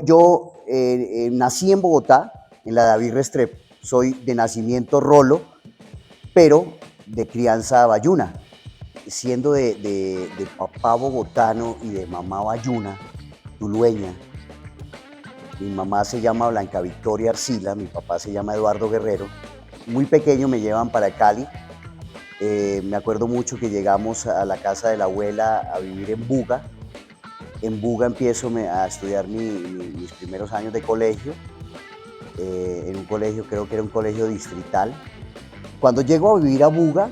Yo nací en Bogotá, en la David Restrepo. Soy de nacimiento rolo, pero de crianza bayuna. Siendo de papá bogotano y de mamá bayuna, tulueña. Mi mamá se llama Blanca Victoria Arcila, mi papá se llama Eduardo Guerrero. Muy pequeño me llevan para Cali. Me acuerdo mucho que llegamos a la casa de la abuela a vivir en Buga. En Buga empiezo a estudiar mis primeros años de colegio, en un colegio, creo que era un colegio distrital. Cuando llego a vivir a Buga,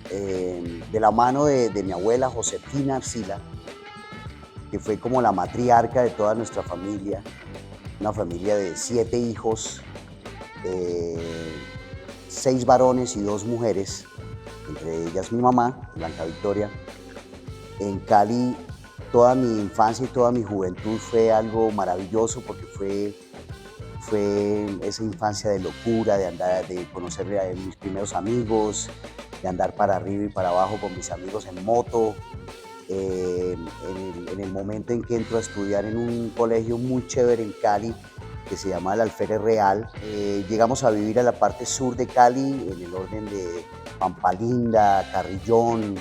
de la mano de mi abuela Josefina Arcila, que fue como la matriarca de toda nuestra familia, una familia de 7 hijos, 6 varones y 2 mujeres, entre ellas mi mamá, Blanca Victoria. En Cali, toda mi infancia y toda mi juventud fue algo maravilloso porque fue esa infancia de locura, de andar, de conocer a mis primeros amigos, de andar para arriba y para abajo con mis amigos en moto. En el momento en que entro a estudiar en un colegio muy chévere en Cali, que se llama el Alférez Real, llegamos a vivir a la parte sur de Cali, en el orden de Pampalinda, Carrillón,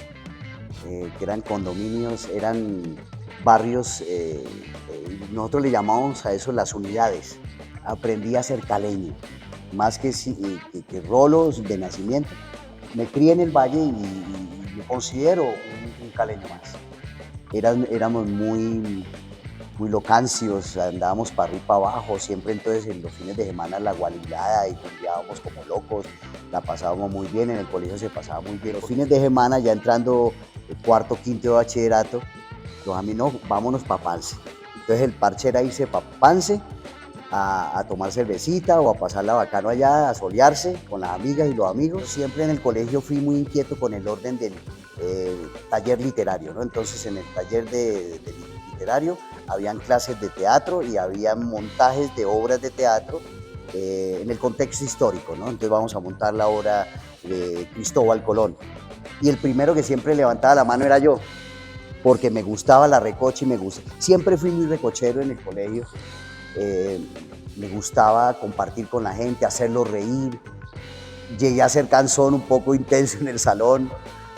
que eran condominios, eran barrios, nosotros le llamamos a eso las unidades. Aprendí a ser caleño, más que rolos de nacimiento. Me crié en el valle y me considero un caleño más. Éramos muy locancios, andábamos para arriba y para abajo, siempre entonces en los fines de semana la gualilada y cambiábamos como locos, la pasábamos muy bien, en el colegio se pasaba muy bien. Los fines de semana, ya entrando cuarto, quinto de bachillerato, los amigos, vámonos para Pance. Entonces el parche era irse para Pance a tomar cervecita o a pasarla bacano allá, a solearse con las amigas y los amigos. Siempre en el colegio fui muy inquieto con el orden del taller literario, ¿no? Entonces en el taller de literario habían clases de teatro y había montajes de obras de teatro en el contexto histórico, ¿no? Entonces vamos a montar la obra de Cristóbal Colón. Y el primero que siempre levantaba la mano era yo, porque me gustaba la recocha y me gusta. Siempre fui muy recochero en el colegio. Me gustaba compartir con la gente, hacerlos reír. Llegué a ser cansón un poco intenso en el salón,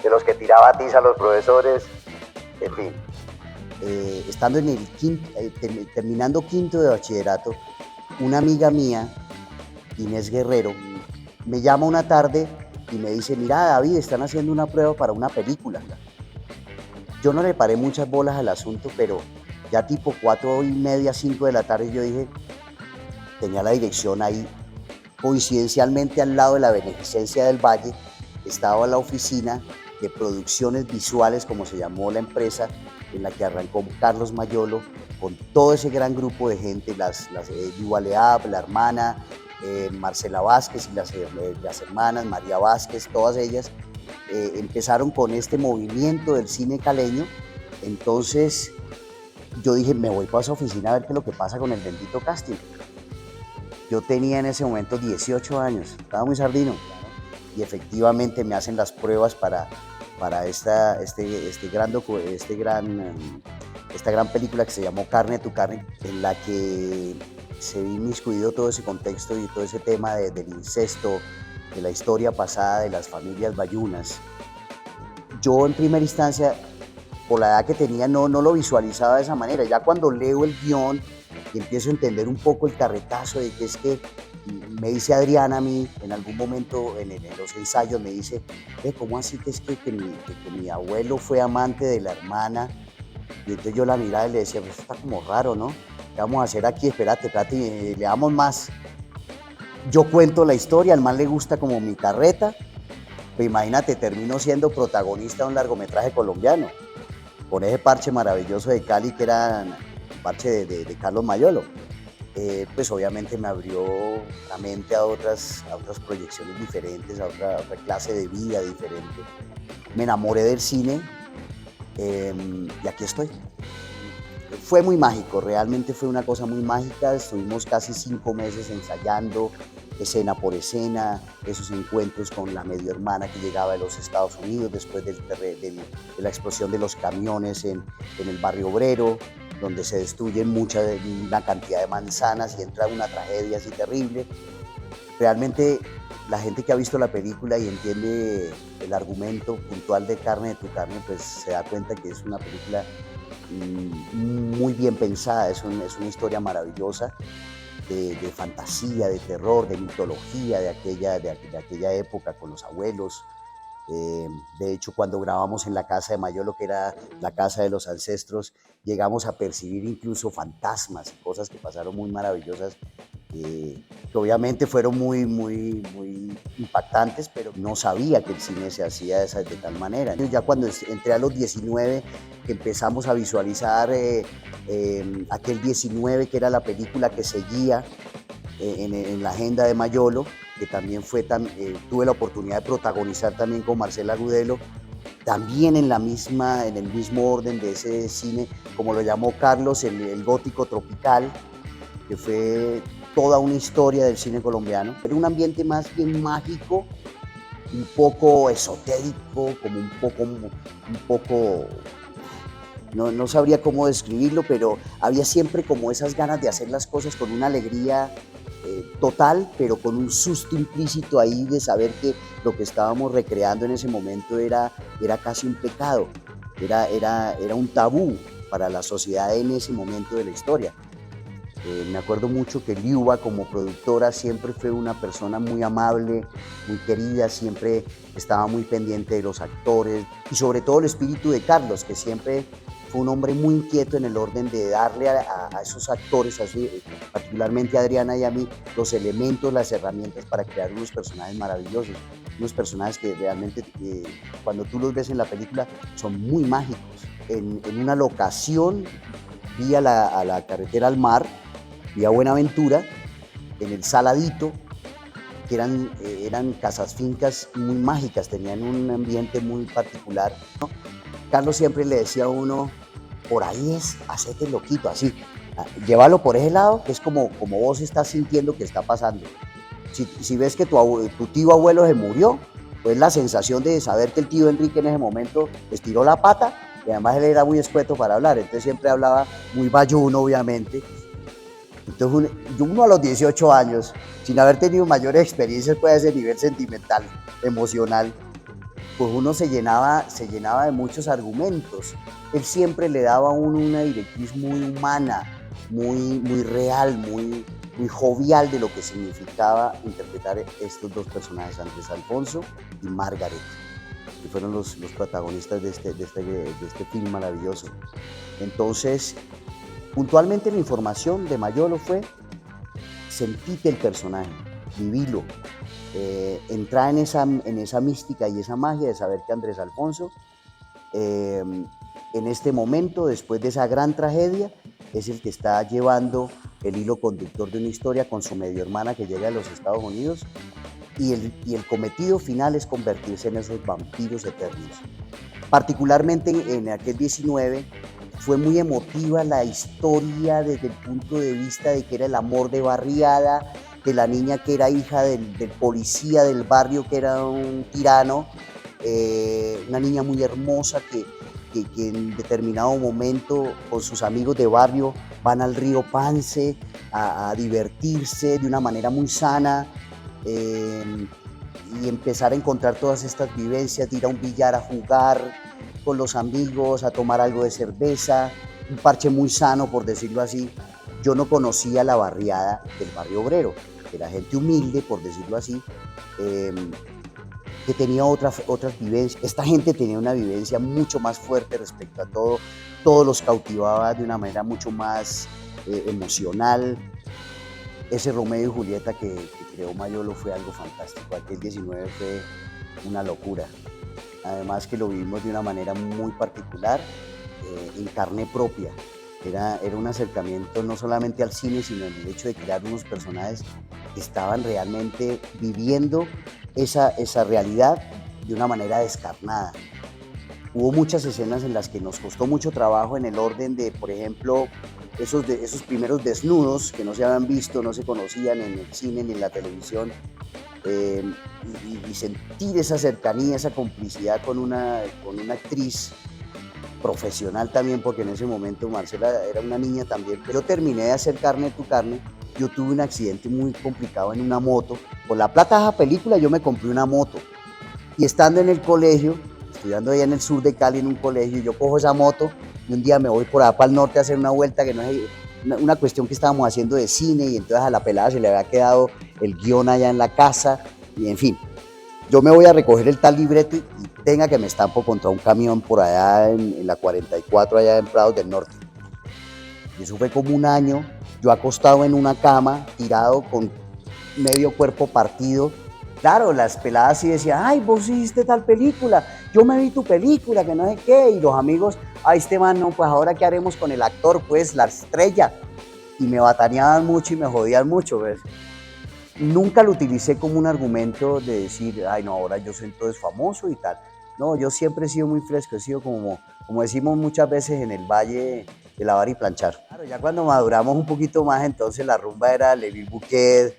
de los que tiraba tiza a los profesores, en fin. Estando en el terminando quinto de bachillerato, una amiga mía, Inés Guerrero, me llama una tarde y me dice: mira, David, están haciendo una prueba para una película. Yo no le paré muchas bolas al asunto, pero ya tipo 4:30, 5 de la tarde, yo dije, tenía la dirección ahí, coincidencialmente al lado de la Beneficencia del Valle, estaba la oficina de producciones visuales, como se llamó la empresa, en la que arrancó Carlos Mayolo, con todo ese gran grupo de gente, las Igualeab, la hermana, Marcela Vázquez y las hermanas, María Vázquez, todas ellas, empezaron con este movimiento del cine caleño. Entonces yo dije, me voy para esa oficina a ver qué es lo que pasa con el bendito casting. Yo tenía en ese momento 18 años, estaba muy sardino, y efectivamente me hacen las pruebas para esta gran película que se llamó Carne tu carne, en la que se ve inmiscuido todo ese contexto y todo ese tema del incesto, de la historia pasada de las familias bayunas. Yo en primera instancia, por la edad que tenía, no lo visualizaba de esa manera. Ya cuando leo el guión y empiezo a entender un poco el carretazo de que es que me dice Adriana a mí en algún momento en los ensayos, me dice, ¿cómo así que es que mi abuelo fue amante de la hermana? Y entonces yo la miraba y le decía, pues está como raro, ¿no? ¿Qué vamos a hacer aquí? Espérate, y le damos más. Yo cuento la historia, al man le gusta como mi carreta, pero imagínate, termino siendo protagonista de un largometraje colombiano, con ese parche maravilloso de Cali que era el parche de Carlos Mayolo. Pues obviamente me abrió la mente a otras proyecciones diferentes, a otra clase de vida diferente. Me enamoré del cine y aquí estoy. Fue muy mágico, realmente fue una cosa muy mágica. Estuvimos casi 5 meses ensayando, escena por escena, esos encuentros con la medio hermana que llegaba de los Estados Unidos después de la explosión de los camiones en el barrio obrero. donde se destruyen una cantidad de manzanas y entra una tragedia así terrible. Realmente la gente que ha visto la película y entiende el argumento puntual de Carne de tu carne, pues se da cuenta que es una película muy bien pensada, es una historia maravillosa de fantasía, de terror, de mitología de aquella época con los abuelos. De hecho, cuando grabamos en la casa de Mayolo, que era la casa de los ancestros, llegamos a percibir incluso fantasmas y cosas que pasaron muy maravillosas, que obviamente fueron muy impactantes, pero no sabía que el cine se hacía de tal manera. Yo ya cuando entré a los 19, que empezamos a visualizar aquel 19, que era la película que seguía en la agenda de Mayolo, que también tuve la oportunidad de protagonizar también con Marcela Agudelo, también en el mismo orden de ese cine, como lo llamó Carlos, el gótico tropical, que fue toda una historia del cine colombiano. Era un ambiente más bien mágico, un poco esotérico, como un poco no sabría cómo describirlo, pero había siempre como esas ganas de hacer las cosas con una alegría total, pero con un susto implícito ahí de saber que lo que estábamos recreando en ese momento era casi un pecado, era un tabú para la sociedad en ese momento de la historia. Me acuerdo mucho que Liuba, como productora, siempre fue una persona muy amable, muy querida, siempre estaba muy pendiente de los actores y sobre todo el espíritu de Carlos, que siempre fue un hombre muy inquieto en el orden de darle a esos actores, particularmente a Adriana y a mí, los elementos, las herramientas para crear unos personajes maravillosos, unos personajes que realmente cuando tú los ves en la película son muy mágicos. En una locación, vi a la carretera al mar, vía Buenaventura, en el Saladito, que eran casas fincas muy mágicas, tenían un ambiente muy particular, ¿no? Carlos siempre le decía a uno, por ahí es, hacete loquito, así, llévalo por ese lado, que es como vos estás sintiendo que está pasando. Si ves que tu tío abuelo se murió, pues la sensación de saber que el tío Enrique en ese momento estiró la pata, y además él era muy escueto para hablar, entonces siempre hablaba muy bayuno, obviamente. Entonces uno a los 18 años, sin haber tenido mayores experiencias pues a ese nivel sentimental, emocional, pues uno se llenaba de muchos argumentos. Él siempre le daba a uno una directriz muy humana, muy real, muy jovial de lo que significaba interpretar estos dos personajes, Andrés Alfonso y Margaret, que fueron los protagonistas de este film maravilloso. Entonces, puntualmente la información de Mayolo fue: sentite el personaje, vivilo, entrar en esa mística y esa magia de saber que Andrés Alfonso, en este momento, después de esa gran tragedia, es el que está llevando el hilo conductor de una historia con su medio hermana que llega a los Estados Unidos, y el cometido final es convertirse en esos vampiros eternos. Particularmente en aquel 19, fue muy emotiva la historia desde el punto de vista de que era el amor de barriada, de la niña que era hija del policía del barrio, que era un tirano, una niña muy hermosa que en determinado momento con sus amigos de barrio van al río Pance a divertirse de una manera muy sana, y empezar a encontrar todas estas vivencias, de ir a un billar a jugar con los amigos, a tomar algo de cerveza, un parche muy sano, por decirlo así. Yo no conocía la barriada del barrio obrero, que era gente humilde, por decirlo así, que tenía otras vivencias. Esta gente tenía una vivencia mucho más fuerte respecto a todo los cautivaba de una manera mucho más emocional. Ese Romeo y Julieta que creó Mayolo fue algo fantástico. Aquel 19 fue una locura. Además que lo vivimos de una manera muy particular, en carne propia. Era un acercamiento no solamente al cine, sino en el hecho de crear unos personajes que estaban realmente viviendo esa realidad de una manera descarnada. Hubo muchas escenas en las que nos costó mucho trabajo en el orden de, por ejemplo, esos primeros desnudos que no se habían visto, no se conocían en el cine ni en la televisión, y sentir esa cercanía, esa complicidad con una actriz profesional también, porque en ese momento Marcela era una niña también. Yo terminé de hacer Carne de tu carne, yo tuve un accidente muy complicado en una moto. Con la plata de esa película yo me compré una moto. Y estando en el colegio, estudiando allá en el sur de Cali en un colegio, yo cojo esa moto y un día me voy por allá para el norte a hacer una vuelta que no es una cuestión que estábamos haciendo de cine y entonces a la pelada se le había quedado el guión allá en la casa y en fin. Yo me voy a recoger el tal libreto y tenga que me estampo contra un camión por allá en la 44, allá en Prados del Norte. Y eso fue como un año, yo acostado en una cama, tirado con medio cuerpo partido. Claro, las peladas sí decían, ay, vos hiciste tal película, yo me vi tu película, que no sé qué, y los amigos, ay, este man, no, pues ahora qué haremos con el actor, pues, la estrella. Y me bataneaban mucho y me jodían mucho, ¿ves? Nunca lo utilicé como un argumento de decir, ay, no, ahora yo soy entonces famoso y tal. No, yo siempre he sido muy fresco, he sido como decimos muchas veces en el valle, de lavar y planchar. Claro, ya cuando maduramos un poquito más, entonces la rumba era Le Bouquet,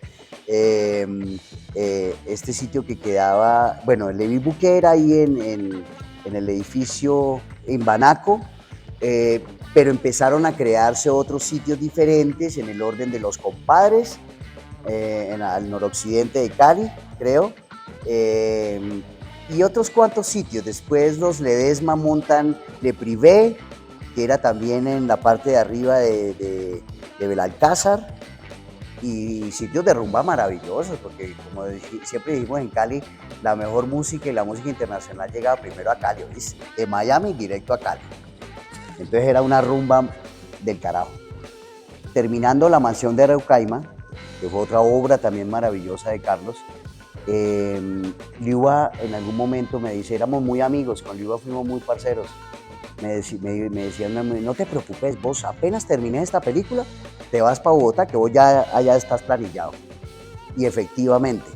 este sitio que quedaba, bueno, el Le Bouquet era ahí en el edificio en Banaco, pero empezaron a crearse otros sitios diferentes en el orden de los compadres, al noroccidente de Cali, creo, eh, y otros cuantos sitios. Después los Ledesma montan Le Privé, que era también en la parte de arriba de Belalcázar, y sitios de rumba maravillosos, porque como siempre dijimos en Cali, la mejor música y la música internacional llegaba primero a Cali, ¿oíste? De Miami directo a Cali. Entonces era una rumba del carajo. Terminando La Mansión de Araucaima, que fue otra obra también maravillosa de Carlos, Liuba en algún momento me dice, éramos muy amigos, con Liuba fuimos muy parceros, me decían, no te preocupes, vos apenas termines esta película, te vas para Bogotá, que vos ya allá estás planillado. Y efectivamente,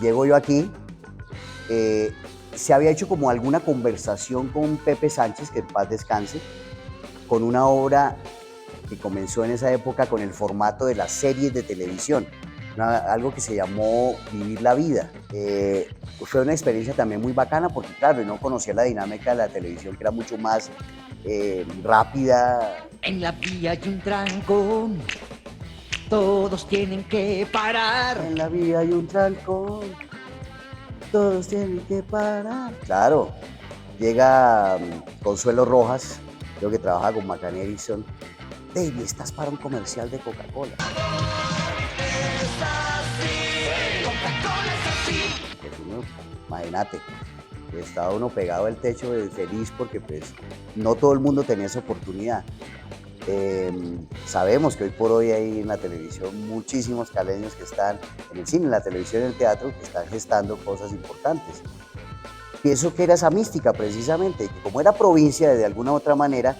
llego yo aquí, se había hecho como alguna conversación con Pepe Sánchez, que en paz descanse, con una obra que comenzó en esa época con el formato de las series de televisión, algo que se llamó Vivir la Vida. Fue una experiencia también muy bacana porque, claro, no conocía la dinámica de la televisión, que era mucho más rápida. En la vía hay un trancón, todos tienen que parar. En la vía hay un trancón, todos tienen que parar. Claro, llega Consuelo Rojas, creo que trabaja con McCann Erickson. Baby, estás para un comercial de Coca-Cola. Imagínate, estaba uno pegado al techo feliz porque pues no todo el mundo tenía esa oportunidad. Sabemos que hoy por hoy hay en la televisión muchísimos caleños que están en el cine, en la televisión y en el teatro, que están gestando cosas importantes. Pienso que era esa mística precisamente, que como era provincia de alguna u otra manera,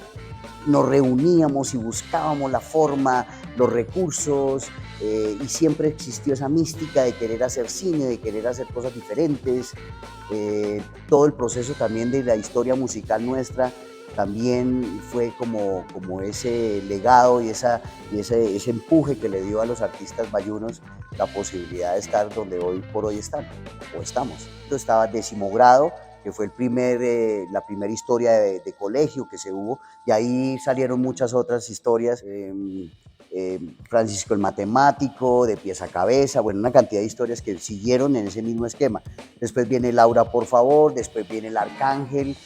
nos reuníamos y buscábamos la forma, los recursos, y siempre existió esa mística de querer hacer cine, de querer hacer cosas diferentes. Todo el proceso también de la historia musical nuestra también fue como ese legado y ese empuje que le dio a los artistas bayunos la posibilidad de estar donde hoy por hoy están, o estamos. Yo estaba 10º grado, que fue la primera historia de colegio que se hubo, y ahí salieron muchas otras historias, Francisco el Matemático, De Pies a Cabeza, bueno, una cantidad de historias que siguieron en ese mismo esquema. Después viene Laura, por favor, después viene El Arcángel,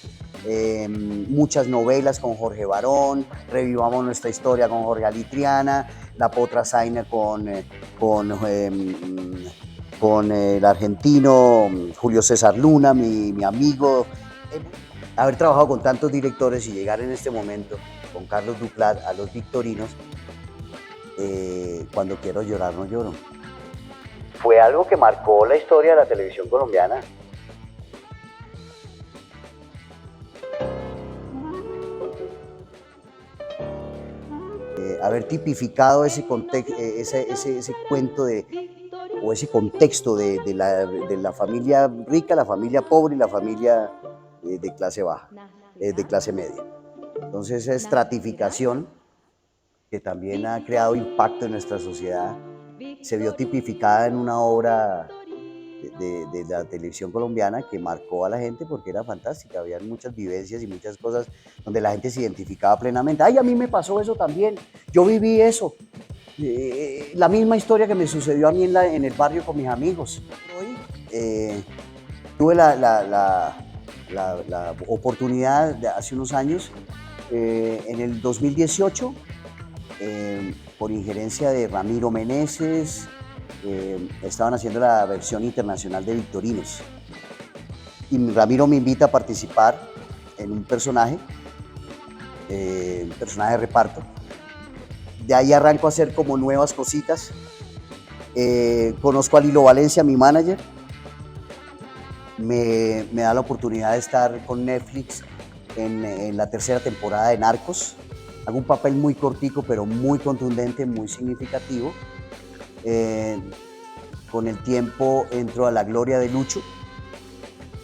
muchas novelas con Jorge Barón, Revivamos nuestra historia con Jorge Alitriana, La Potra Zaina con el argentino Julio César Luna, mi amigo. Haber trabajado con tantos directores y llegar en este momento con Carlos Duplat a Los Victorinos, cuando quiero llorar no lloro. Fue algo que marcó la historia de la televisión colombiana. Haber tipificado ese cuento o ese contexto de la familia rica, la familia pobre y la familia de clase baja, de clase media. Entonces esa estratificación que también ha creado impacto en nuestra sociedad se vio tipificada en una obra de la televisión colombiana que marcó a la gente porque era fantástica, había muchas vivencias y muchas cosas donde la gente se identificaba plenamente. ¡Ay, a mí me pasó eso también! Yo viví eso. La misma historia que me sucedió a mí en el barrio con mis amigos. Hoy tuve la oportunidad de hace unos años, en el 2018, por injerencia de Ramiro Meneses, estaban haciendo la versión internacional de Victorinos. Y Ramiro me invita a participar en un personaje de reparto. De ahí arranco a hacer como nuevas cositas. Conozco a Lilo Valencia, mi manager. Me da la oportunidad de estar con Netflix en la tercera temporada de Narcos. Hago un papel muy cortico, pero muy contundente, muy significativo. Con el tiempo entro a La Gloria de Lucho.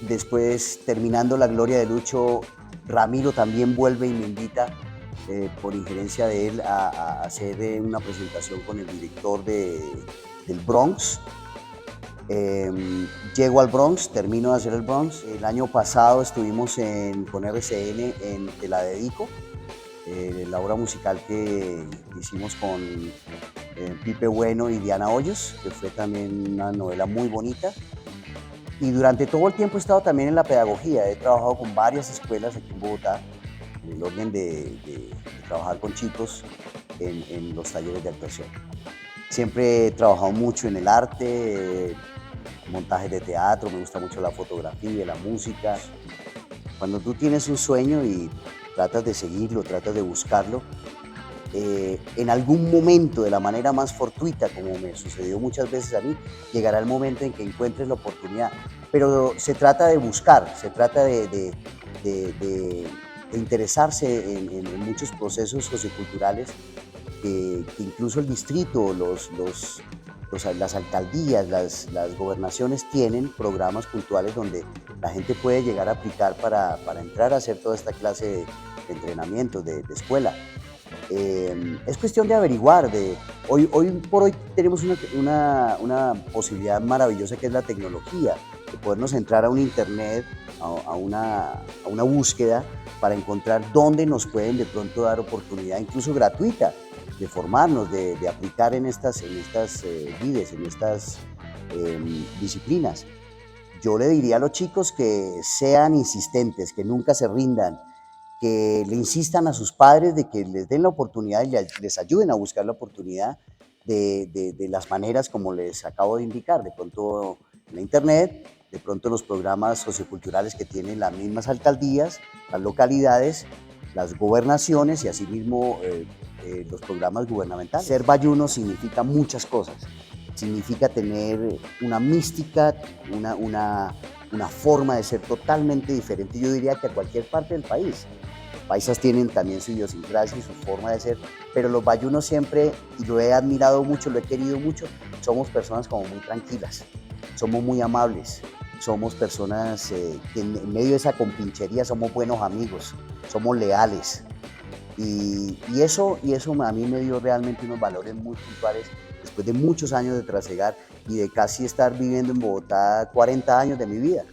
Después, terminando La Gloria de Lucho, Ramiro también vuelve y me invita, por injerencia de él, a hacer una presentación con el director del Bronx. Llego al Bronx, termino de hacer el Bronx. El año pasado estuvimos con RCN en Te la dedico, la obra musical que hicimos con Pipe Bueno y Diana Hoyos, que fue también una novela muy bonita. Y durante todo el tiempo he estado también en la pedagogía, he trabajado con varias escuelas aquí en Bogotá, en el orden de trabajar con chicos en los talleres de actuación. Siempre he trabajado mucho en el arte, montajes de teatro, me gusta mucho la fotografía, la música. Cuando tú tienes un sueño y tratas de seguirlo, tratas de buscarlo, en algún momento, de la manera más fortuita, como me sucedió muchas veces a mí, llegará el momento en que encuentres la oportunidad. Pero se trata de buscar, se trata de interesarse en muchos procesos socioculturales que incluso el distrito, las alcaldías, las gobernaciones tienen programas puntuales donde la gente puede llegar a aplicar para entrar a hacer toda esta clase de entrenamientos, de escuela. Es cuestión de averiguar. Hoy por hoy tenemos una posibilidad maravillosa que es la tecnología, de podernos entrar a un internet, a una búsqueda para encontrar dónde nos pueden de pronto dar oportunidad, incluso gratuita, de formarnos, de aplicar en estas vides, en estas disciplinas. Yo le diría a los chicos que sean insistentes, que nunca se rindan, que le insistan a sus padres de que les den la oportunidad y les ayuden a buscar la oportunidad de las maneras como les acabo de indicar, de pronto en la internet, de pronto los programas socioculturales que tienen las mismas alcaldías, las localidades, las gobernaciones y asimismo los programas gubernamentales. Ser bayuno significa muchas cosas. Significa tener una mística, una forma de ser totalmente diferente, yo diría que a cualquier parte del país. Paisas tienen también su idiosincrasia y su forma de ser, pero los bayunos siempre, y lo he admirado mucho, lo he querido mucho, somos personas como muy tranquilas, somos muy amables, somos personas que en medio de esa compinchería somos buenos amigos, somos leales. Y eso a mí me dio realmente unos valores muy puntuales después de muchos años de trasegar y de casi estar viviendo en Bogotá 40 años de mi vida.